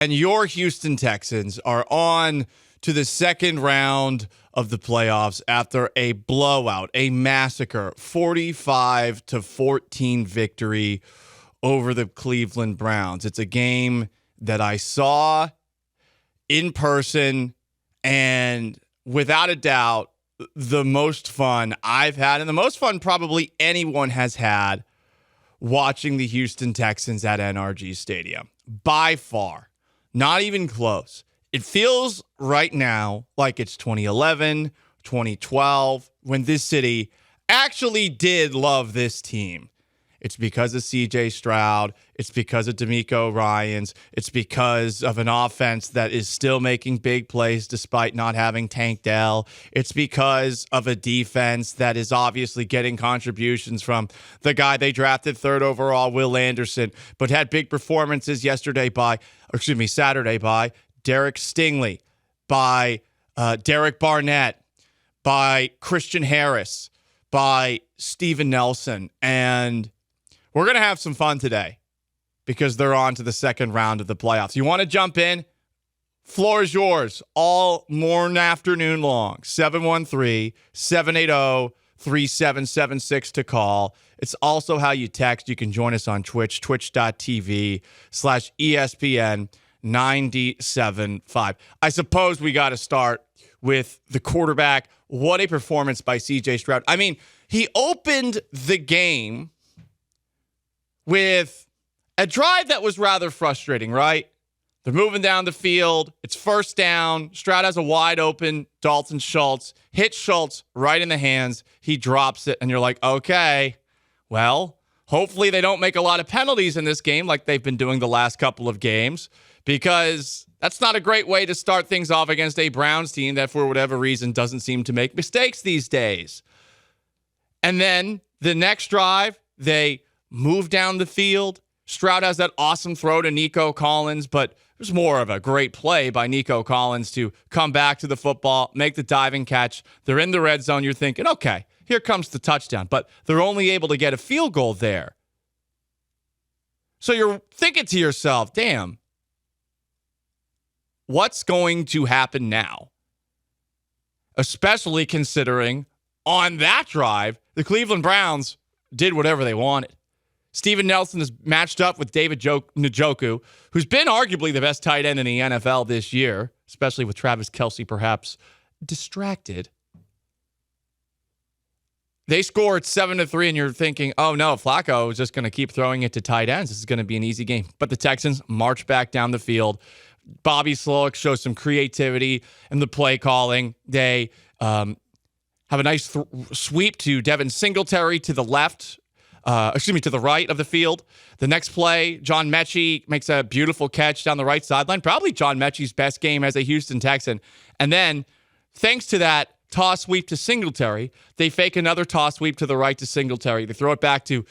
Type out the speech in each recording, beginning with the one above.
And your Houston Texans are on to the second round of the playoffs after a blowout, a massacre, 45-14 victory over the Cleveland Browns. It's a game that I saw in person, and without a doubt, the most fun I've had, and the most fun probably anyone has had watching the Houston Texans at NRG Stadium. By far. Not even close. It feels right now like it's 2011, 2012, when this city actually did love this team. It's because of C.J. Stroud. It's because of D'Amico Ryans. It's because of an offense that is still making big plays despite not having Tank Dell. It's because of a defense that is obviously getting contributions from the guy they drafted third overall, Will Anderson, but had big performances Saturday by Derek Stingley, by Derek Barnett, by Christian Harris, by Steven Nelson. And we're going to have some fun today because they're on to the second round of the playoffs. You want to jump in? Floor is yours all morning, afternoon long. 713-780-3776 to call. It's also how you text. You can join us on Twitch, twitch.tv/ESPN 975. I suppose we got to start with the quarterback. What a performance by C.J. Stroud. I mean, he opened the game with a drive that was rather frustrating, right? They're moving down the field. It's first down. Stroud has a wide open Dalton Schultz. Hits Schultz right in the hands. He drops it, and you're like, okay, well, hopefully they don't make a lot of penalties in this game like they've been doing the last couple of games, because that's not a great way to start things off against a Browns team that, for whatever reason, doesn't seem to make mistakes these days. And then the next drive, they move down the field. Stroud has that awesome throw to Nico Collins, but it was more of a great play by Nico Collins to come back to the football, make the diving catch. They're in the red zone. You're thinking, okay, here comes the touchdown, but they're only able to get a field goal there. So you're thinking to yourself, damn, what's going to happen now? Especially considering on that drive, the Cleveland Browns did whatever they wanted. Steven Nelson is matched up with David Njoku, who's been arguably the best tight end in the NFL this year, especially with Travis Kelce perhaps distracted. They scored 7-3, and you're thinking, oh no, Flacco is just going to keep throwing it to tight ends. This is going to be an easy game. But the Texans march back down the field. Bobby Slowick shows some creativity in the play calling. They have a nice sweep to Devin Singletary to the left. To the right of the field. The next play, John Mechie makes a beautiful catch down the right sideline. Probably John Mechie's best game as a Houston Texan. And then, thanks to that toss sweep to Singletary, they fake another toss sweep to the right to Singletary. They throw it back to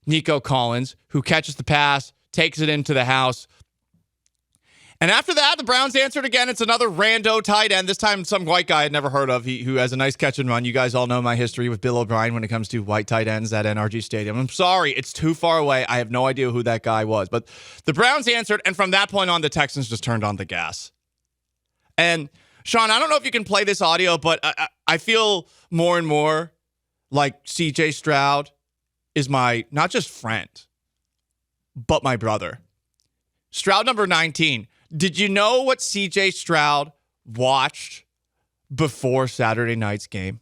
Nico Collins, who catches the pass, takes it into the house. And after that, the Browns answered again. It's another rando tight end. This time, some white guy I'd never heard of who has a nice catch and run. You guys all know my history with Bill O'Brien when it comes to white tight ends at NRG Stadium. I'm sorry, it's too far away. I have no idea who that guy was. But the Browns answered, and from that point on, the Texans just turned on the gas. And, Sean, I don't know if you can play this audio, but I feel more and more like C.J. Stroud is my, not just friend, but my brother. Stroud number 19. Did you know what C.J. Stroud watched before Saturday night's game?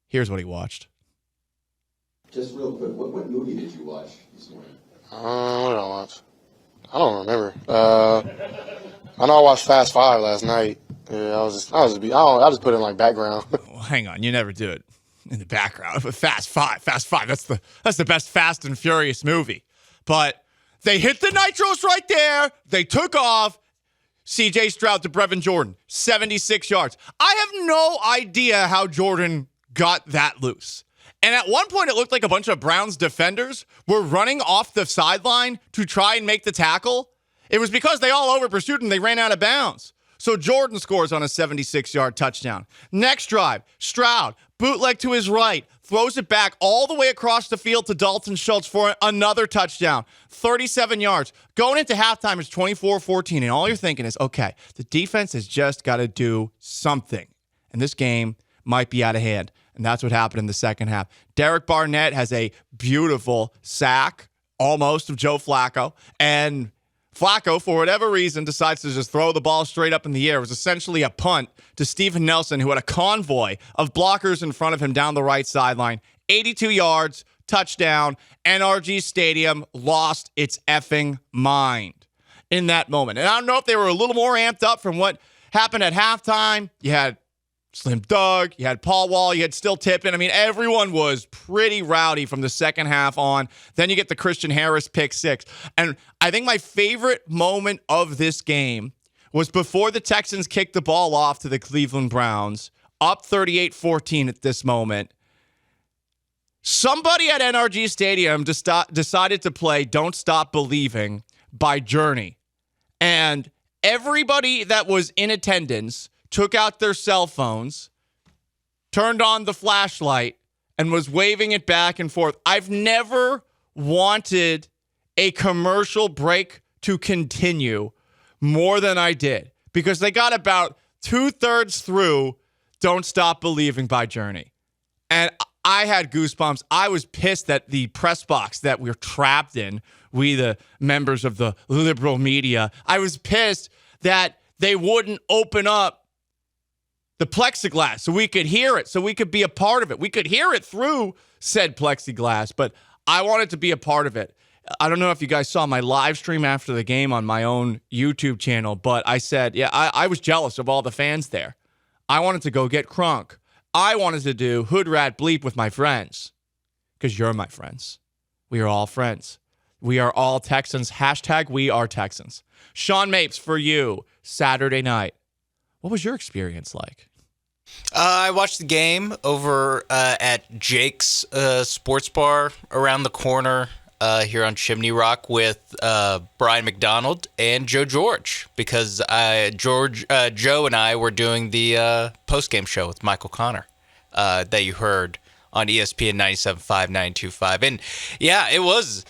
Here's what he watched. Just real quick, what movie did you watch this morning? What did I watch? I don't remember. I know I watched Fast Five last night. Yeah, I just put it in like background. Well, hang on, you never do it in the background. But Fast Five, that's the best Fast and Furious movie. But they hit the nitros right there. They took off. C.J. Stroud to Brevin Jordan, 76 yards. I have no idea how Jordan got that loose. And at one point, it looked like a bunch of Browns defenders were running off the sideline to try and make the tackle. It was because they all over pursued and they ran out of bounds. So Jordan scores on a 76-yard touchdown. Next drive, Stroud, bootleg to his right, throws it back all the way across the field to Dalton Schultz for another touchdown. 37 yards. Going into halftime, it's 24-14, and all you're thinking is, okay, the defense has just got to do something. And this game might be out of hand. And that's what happened in the second half. Derek Barnett has a beautiful sack, almost, of Joe Flacco. And Flacco, for whatever reason, decides to just throw the ball straight up in the air. It was essentially a punt to Steven Nelson, who had a convoy of blockers in front of him down the right sideline. 82 yards, touchdown. NRG Stadium lost its effing mind in that moment. And I don't know if they were a little more amped up from what happened at halftime. You had Slim Doug, you had Paul Wall, you had Still Tippin. I mean, everyone was pretty rowdy from the second half on. Then you get the Christian Harris pick six. And I think my favorite moment of this game was before the Texans kicked the ball off to the Cleveland Browns, up 38-14 at this moment. Somebody at NRG Stadium decided to play Don't Stop Believing by Journey. And everybody that was in attendance took out their cell phones, turned on the flashlight, and was waving it back and forth. I've never wanted a commercial break to continue more than I did, because they got about 2/3 through Don't Stop Believing by Journey. And I had goosebumps. I was pissed that the press box that we're trapped in, we the members of the liberal media, I was pissed that they wouldn't open up the plexiglass so we could hear it, so we could be a part of it. We could hear it through said plexiglass, but I wanted to be a part of it. I don't know if you guys saw my live stream after the game on my own YouTube channel, but I said, I was jealous of all the fans there. I wanted to go get crunk. I wanted to do Hood Rat Bleep with my friends, because you're my friends. We are all friends. We are all Texans. Hashtag we are Texans. Sean Mapes, for you, Saturday night. What was your experience like? I watched the game over at Jake's Sports Bar around the corner here on Chimney Rock with Brian McDonald and Joe George, because Joe and I were doing the post-game show with Michael Connor that you heard on ESPN 97.5, 925. And yeah, it was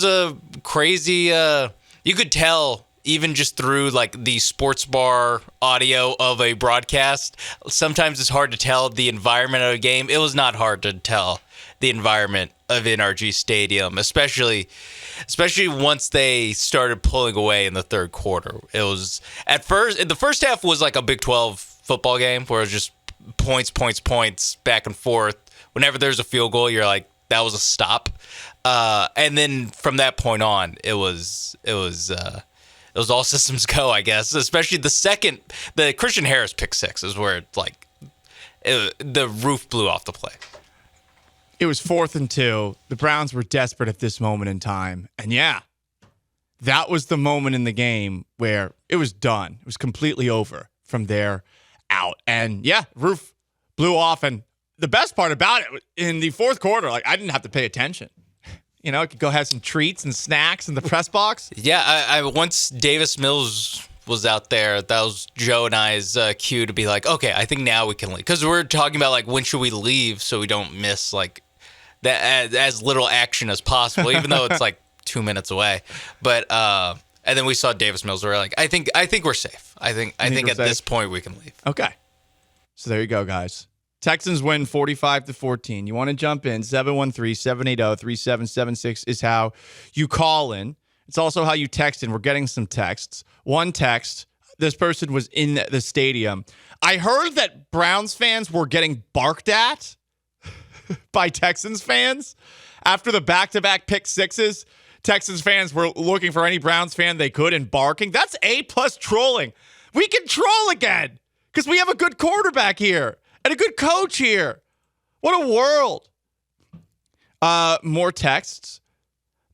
a crazy, you could tell even just through like the sports bar audio of a broadcast. Sometimes it's hard to tell the environment of a game. It was not hard to tell the environment of NRG Stadium, especially once they started pulling away in the third quarter. It was the first half was like a Big 12 football game where it was just points, back and forth. Whenever there's a field goal, you're like, that was a stop. And then from that point on, it was all systems go, I guess. Especially the Christian Harris pick six is where the roof blew off the play. It was 4th and 2. The Browns were desperate at this moment in time. And yeah, that was the moment in the game where it was done. It was completely over from there out. And yeah, roof blew off. And the best part about it, in the fourth quarter, like, I didn't have to pay attention. You know, I could go have some treats and snacks in the press box. Yeah, I once Davis Mills was out there, that was Joe and I's cue to be like, okay, I think now we can leave. Because we're talking about, like, when should we leave so we don't miss, like, that as little action as possible, even though it's, like, 2 minutes away. But, and then we saw Davis Mills. We're like, I think we're safe. I think at this point we can leave. Okay. So there you go, guys. Texans win 45-14. You want to jump in, 713-780-3776 is how you call in. It's also how you text in. We're getting some texts. One text, this person was in the stadium. I heard that Browns fans were getting barked at by Texans fans after the back-to-back pick sixes. Texans fans were looking for any Browns fan they could and barking. That's A-plus trolling. We can troll again because we have a good quarterback here. And a good coach here. What a world. More texts.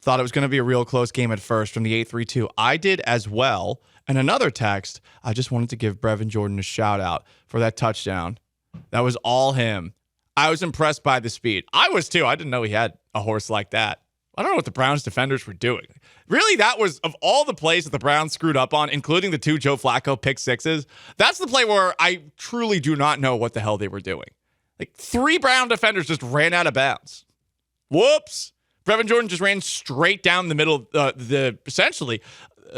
Thought it was going to be a real close game at first from the 832. I did as well. And another text. I just wanted to give Brevin Jordan a shout out for that touchdown. That was all him. I was impressed by the speed. I was too. I didn't know he had a horse like that. I don't know what the Browns defenders were doing. Really, that was, of all the plays that the Browns screwed up on, including the 2 Joe Flacco pick sixes, that's the play where I truly do not know what the hell they were doing. Like 3 Brown defenders just ran out of bounds. Whoops. Brevin Jordan just ran straight down the middle, essentially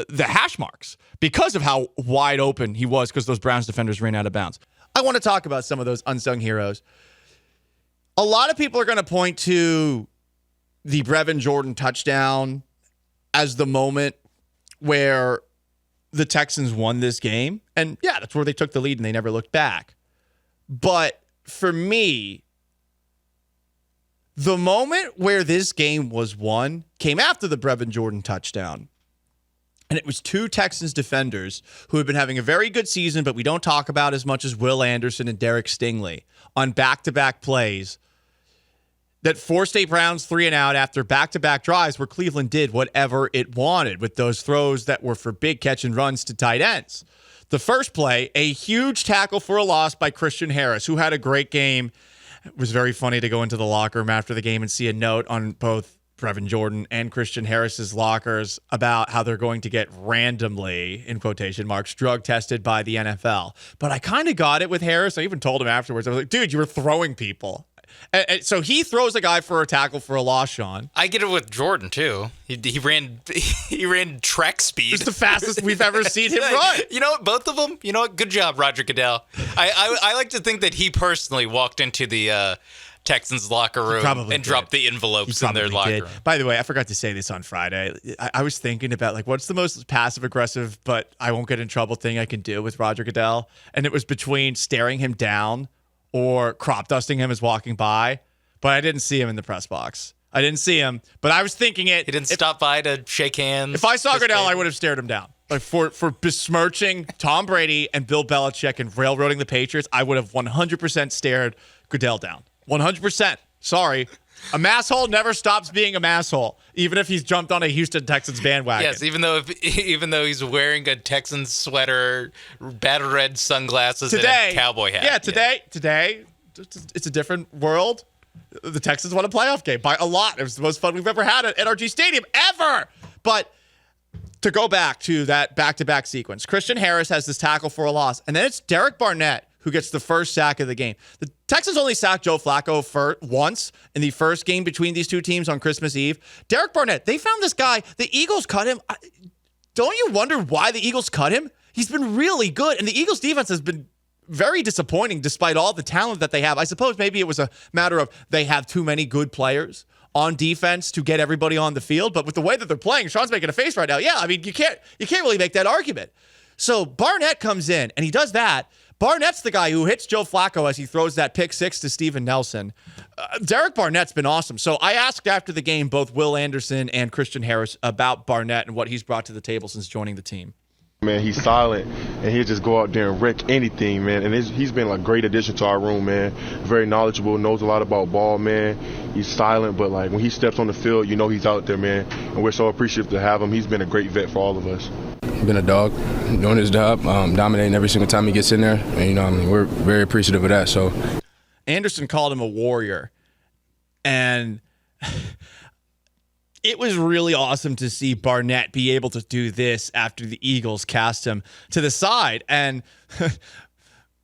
the hash marks because of how wide open he was because those Browns defenders ran out of bounds. I want to talk about some of those unsung heroes. A lot of people are going to point to the Brevin Jordan touchdown as the moment where the Texans won this game. And yeah, that's where they took the lead and they never looked back. But for me, the moment where this game was won came after the Brevin Jordan touchdown. And it was 2 Texans defenders who have been having a very good season, but we don't talk about as much as Will Anderson and Derek Stingley on back-to-back plays that forced a Browns 3 and out after back-to-back drives where Cleveland did whatever it wanted with those throws that were for big catch and runs to tight ends. The first play, a huge tackle for a loss by Christian Harris, who had a great game. It was very funny to go into the locker room after the game and see a note on both Brevin Jordan and Christian Harris's lockers about how they're going to get randomly, in quotation marks, drug tested by the NFL. But I kind of got it with Harris. I even told him afterwards. I was like, dude, you were throwing people. And so he throws a guy for a tackle for a loss, Sean. I get it with Jordan too. He ran track speed. It's the fastest we've ever seen him run. You know what? Both of them. You know what? Good job, Roger Goodell. I like to think that he personally walked into the Texans locker room and dropped the envelopes in their locker room. By the way, I forgot to say this on Friday. I was thinking about like what's the most passive aggressive, but I won't get in trouble thing I can do with Roger Goodell, and it was between staring him down or crop dusting him as walking by, but I didn't see him in the press box. I didn't see him, but I was thinking it. He didn't stop by to shake hands. If I saw Goodell, I would have stared him down. Like for besmirching Tom Brady and Bill Belichick and railroading the Patriots, I would have 100% stared Goodell down. 100%. Sorry. A masshole never stops being a masshole, even if he's jumped on a Houston Texans bandwagon. Yes, even though he's wearing a Texans sweater, battle red sunglasses, and a cowboy hat. Yeah, today, it's a different world. The Texans won a playoff game by a lot. It was the most fun we've ever had at NRG Stadium, ever. But to go back to that back-to-back sequence, Christian Harris has this tackle for a loss, and then it's Derek Barnett who gets the first sack of the game. The Texans only sacked Joe Flacco once in the first game between these two teams on Christmas Eve. Derek Barnett, they found this guy. The Eagles cut him. Don't you wonder why the Eagles cut him? He's been really good, and the Eagles defense has been very disappointing despite all the talent that they have. I suppose maybe it was a matter of they have too many good players on defense to get everybody on the field, but with the way that they're playing, Sean's making a face right now. Yeah, I mean, you can't really make that argument. So Barnett comes in, and he does that. Barnett's the guy who hits Joe Flacco as he throws that pick six to Steven Nelson. Derek Barnett's been awesome. So I asked after the game both Will Anderson and Christian Harris about Barnett and what he's brought to the table since joining the team. Man, he's silent, and he'll just go out there and wreck anything, man. And he's been a great addition to our room, man. Very knowledgeable, knows a lot about ball, man. He's silent, but like when he steps on the field, you know he's out there, man. And we're so appreciative to have him. He's been a great vet for all of us. He's been a dog, doing his job, dominating every single time he gets in there. And, we're very appreciative of that. So, Anderson called him a warrior, and it was really awesome to see Barnett be able to do this after the Eagles cast him to the side. And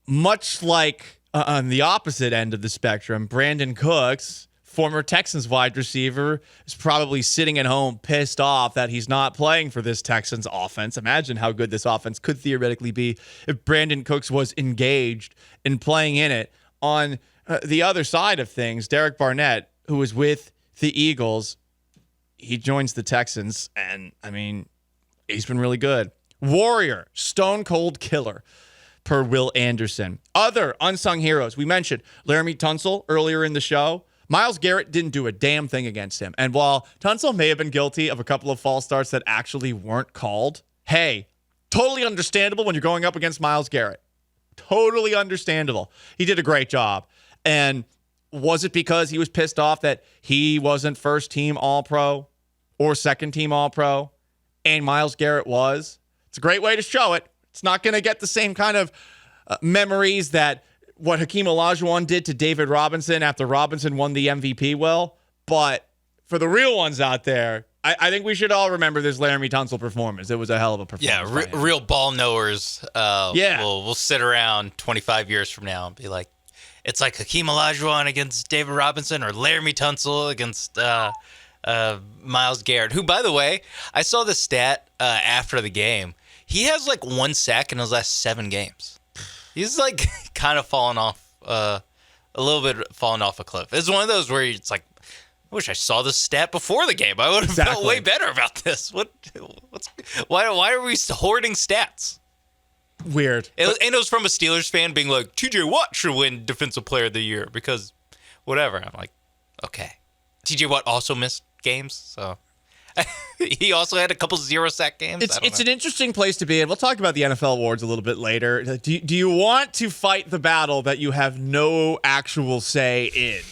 much like on the opposite end of the spectrum, Brandon Cooks, former Texans wide receiver, is probably sitting at home pissed off that he's not playing for this Texans offense. Imagine how good this offense could theoretically be if Brandon Cooks was engaged in playing in it. On the other side of things, Derek Barnett, who was with the Eagles, he joins the Texans, and, I mean, he's been really good. Warrior, stone cold killer, per Will Anderson. Other unsung heroes, we mentioned Laramie Tunsil earlier in the show. Myles Garrett didn't do a damn thing against him. And while Tunsil may have been guilty of a couple of false starts that actually weren't called, hey, totally understandable when you're going up against Myles Garrett. Totally understandable. He did a great job. And was it because he was pissed off that he wasn't first team All-Pro or second team All-Pro and Myles Garrett was? It's a great way to show it. It's not going to get the same kind of memories that what Hakeem Olajuwon did to David Robinson after Robinson won the MVP will, but for the real ones out there, I think we should all remember this Laramie Tunsil performance. It was a hell of a performance. Yeah, real ball knowers. Yeah. We'll sit around 25 years from now and be like, it's like Hakeem Olajuwon against David Robinson or Laramie Tunsil against Myles Garrett, who, by the way, I saw the stat after the game. He has like 1 sack in his last 7 games. He's like kind of fallen off, a little bit fallen off a cliff. It's one of those where it's like, I wish I saw this stat before the game. I would have felt way better about this. Why are we hoarding stats? Weird. And it was from a Steelers fan being like, TJ Watt should win Defensive Player of the Year because whatever. I'm like, okay. TJ Watt also missed games, so he also had a couple 0-sack games. It's an interesting place to be, and we'll talk about the NFL awards a little bit later. Do you want to fight the battle that you have no actual say in?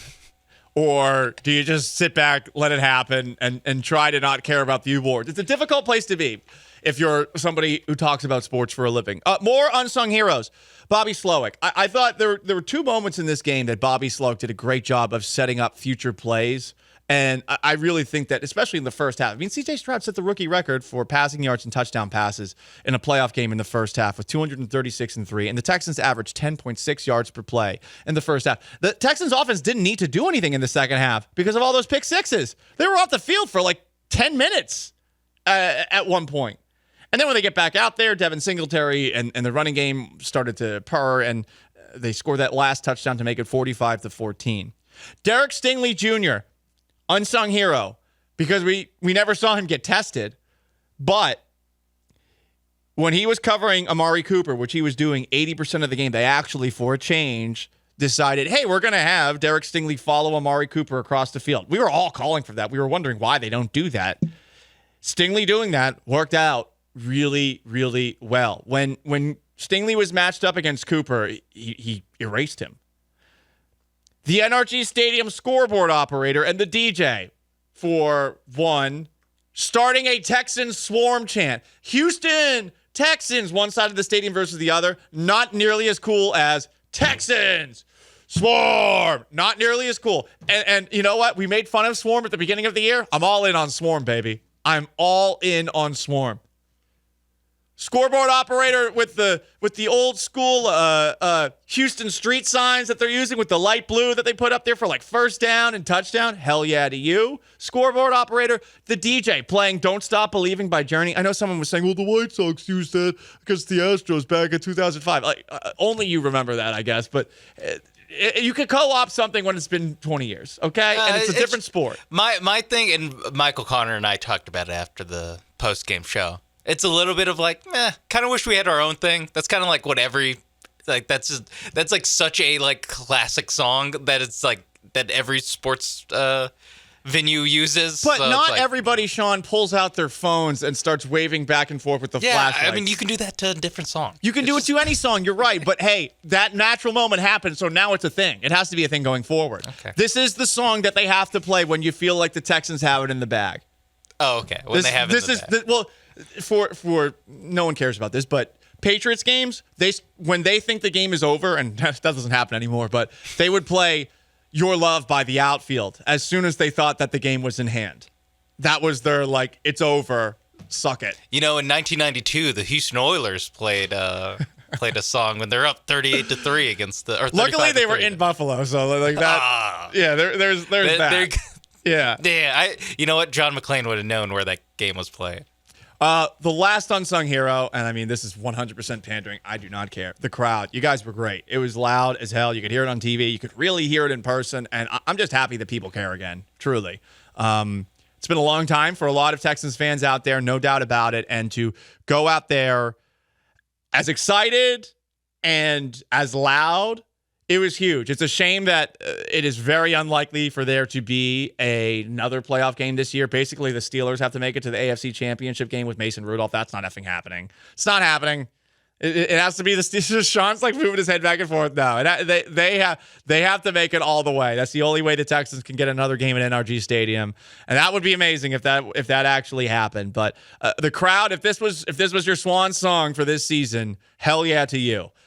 Or do you just sit back, let it happen, and try to not care about the awards? It's a difficult place to be if you're somebody who talks about sports for a living. More unsung heroes. Bobby Slowick. I thought there were 2 moments in this game that Bobby Slowick did a great job of setting up future plays. And I really think that, especially in the first half, I mean, C.J. Stroud set the rookie record for passing yards and touchdown passes in a playoff game in the first half with 236 and 3, and the Texans averaged 10.6 yards per play in the first half. The Texans offense didn't need to do anything in the second half because of all those pick sixes. They were off the field for like 10 minutes at one point. And then when they get back out there, Devin Singletary and the running game started to purr, and they scored that last touchdown to make it 45-14. Derek Stingley Jr., unsung hero, because we never saw him get tested. But when he was covering Amari Cooper, which he was doing 80% of the game, they actually, for a change, decided, hey, we're going to have Derek Stingley follow Amari Cooper across the field. We were all calling for that. We were wondering why they don't do that. Stingley doing that worked out really, really well. When Stingley was matched up against Cooper, he erased him. The NRG Stadium scoreboard operator and the DJ, for one, starting a Texans swarm chant. Houston, Texans, one side of the stadium versus the other. Not nearly as cool as Texans, swarm. Not nearly as cool. And you know what? We made fun of swarm at the beginning of the year. I'm all in on swarm, baby. I'm all in on swarm. Scoreboard operator with the old school Houston street signs that they're using with the light blue that they put up there for like first down and touchdown. Hell yeah to you. Scoreboard operator, the DJ playing Don't Stop Believing by Journey. I know someone was saying, well, the White Sox used that against the Astros back in 2005. Like, only you remember that, I guess. But you could co-op something when it's been 20 years, okay? And it's a different sport. My thing, and Michael Connor and I talked about it after the post-game show. It's a little bit of like, kind of wish we had our own thing. That's kind of like what that's like such a like classic song that it's like that every sports venue uses. But so not everybody, Sean, pulls out their phones and starts waving back and forth with the flashlights. I mean, you can do that to a different song. You can do it to any song. You're right. But hey, that natural moment happened, so now it's a thing. It has to be a thing going forward. Okay. This is the song that they have to play when you feel like the Texans have it in the bag. Oh, okay. When they have it in the bag. For no one cares about this, but Patriots games, when they think the game is over, and that doesn't happen anymore, but they would play Your Love by the Outfield as soon as they thought that the game was in hand. That was their like, it's over, suck it. You know, in 1992, the Houston Oilers played a song when they're up 38-3 against the. Or luckily, they were in Buffalo, so like that. Yeah, there's that. Yeah. You know what? John McClane would have known where that game was played. The last unsung hero, and I mean, this is 100% pandering. I do not care. The crowd. You guys were great. It was loud as hell. You could hear it on TV. You could really hear it in person. And I'm just happy that people care again. Truly. It's been a long time for a lot of Texans fans out there, no doubt about it. And to go out there as excited and as loud, it was huge. It's a shame that it is very unlikely for there to be another playoff game this year. Basically, the Steelers have to make it to the AFC Championship game with Mason Rudolph. That's not effing happening. It's not happening. It has to be the Steelers. Sean's like moving his head back and forth now. They have to make it all the way. That's the only way the Texans can get another game at NRG Stadium, and that would be amazing if that actually happened. But the crowd, if this was your swan song for this season, hell yeah to you.